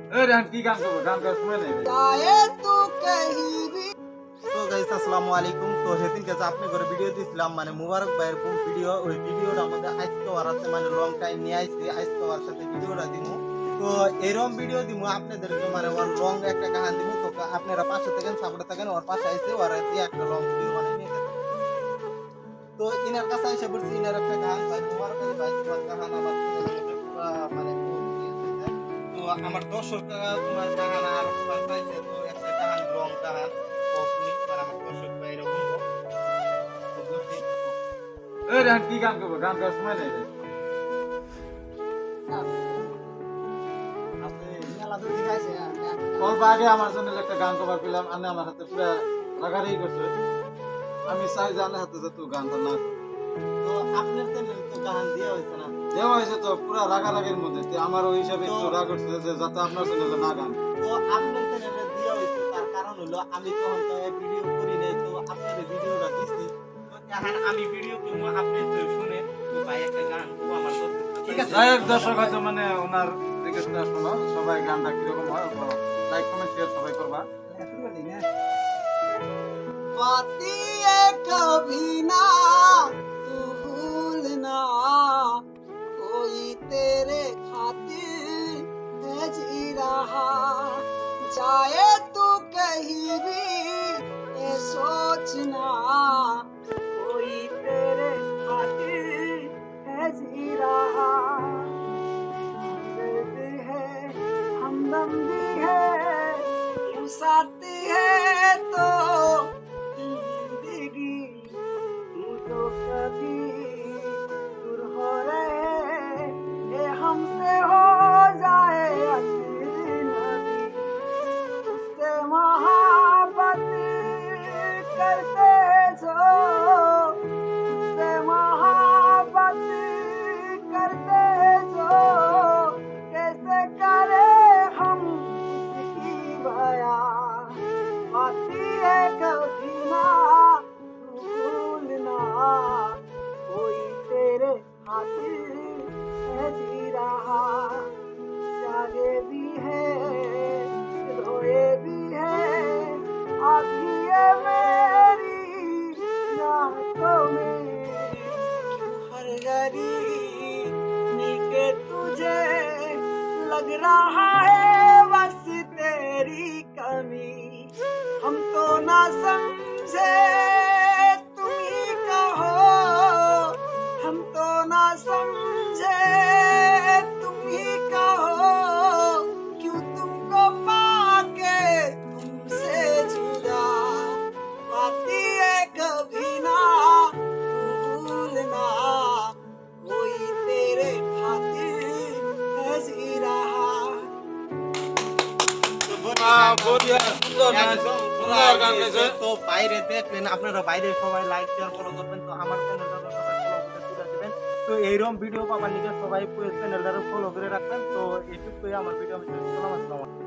ए रे की গান করব গান গাওয়ার সময় নেই তো গাইস আসসালামু আলাইকুম। তো সেদিনকে যে আপনি করে ভিডিও দিয়েছিলাম মানে মুবারক ভাইয়ের কোন ভিডিও, ওই ভিডিওটা আমাদের আজকে ওর আছে মানে লং টাইম নিয়ে আইছি, আজকে ওর সাথে ভিডিওটা দিমু। তো এরকম ভিডিও দিমু আপনাদেরকে মানে ওর লং একটা কাহানি দিমু। তো আপনারা পাশে থাকেন, সাপোর্টে থাকেন, ওর পাশে আইছে ওর দিয়ে একটা লং ভিডিও বানিয়ে নিয়ে যেতে। তো ইনার কাছে এসে বলছি ইনার একটা গান ভাই মুবারক আলী ভাই তোমার গান আমার পুরো মানে তো আমার দর্শকরা তোমার গান আর তোমার চাইছে, তো একটা গান লং গান ए রে কি গান করব গান গাওয়ার সময় নেই রে অল্প আগে আমার জন্য একটা গান কভার পেলাম, আমি আমার হাতে পুরো রাগারাগি করছে। আমি চাই যে আমার হাতে যে তুই গানটা না কর। তো আপনার চ্যানেল তো গান দেওয়া হয়েছে না? দেওয়া হয়েছে তো পুরো রাগারাগির মধ্যে, আমার ওই হিসাবে একটু রাগ করছে যে যাতে আপনার চ্যানেলে না গান। তো আপনার চ্যানেলে দেওয়া হয়েছে তার কারণ হলো আমি তখন তো ভিডিও করি নাই, তো আপনার ভিডিওটা দিছি। তো এখন আমি ভিডিও করবো, আপনি তো শুনে তো ভাই একটা গান ও আমার ঠিক আছে। যাই হোক দর্শক হয়তো মানে ওনার রিকোয়েস্টটা শোনো, সবাই গানটা কিরকম হয় লাইক কমেন্ট শেয়ার সবাই করবা। बातें कभी ना तू भूलना, कोई तेरे खातिर है जी रहा, चाहे तू कहीं भी ये सोचना, कोई तेरे खातिर है जी रहा, दर्द है हमदम भी है, तू साथी है तो जिंदगी, तू तो कभी दूर हो रहे ये हमसे हो जाए अजनबी, उससे मोहब्बत करते जो, उससे मोहब्बत करते जो, कैसे करे हम इसकी बयां, बाती है कभी ना भूलना, कोई तेरे खातिर है जी रहा, जागे भी है रोए भी है, आती है मेरी रातों में, हर घड़ी मिलके तुझे लग रहा है बस तेरी कमी, हम तो ना समझे तुम ही कहो, हम तो ना समझे तुम ही कहो, क्यों तुमको पाके तुमसे जुदा, बाती है कभी ना भूलना, कोई तेरे खातिर है जी रहा। তো বাইরে দেখলেন আপনারা, বাইরে সবাই লাইক শেয়ার ফলো করবেন, তো আমার চ্যানেলটা সবাই ফলো করে তুলে দিবেন। তো এইরকম ভিডিও পাবার নিকে সবাই চ্যানেলটা ফলো করে রাখবেন। তো এইটুকুই আমার ভিডিও, আমি শেষ করলাম। আসসালামু আলাইকুম।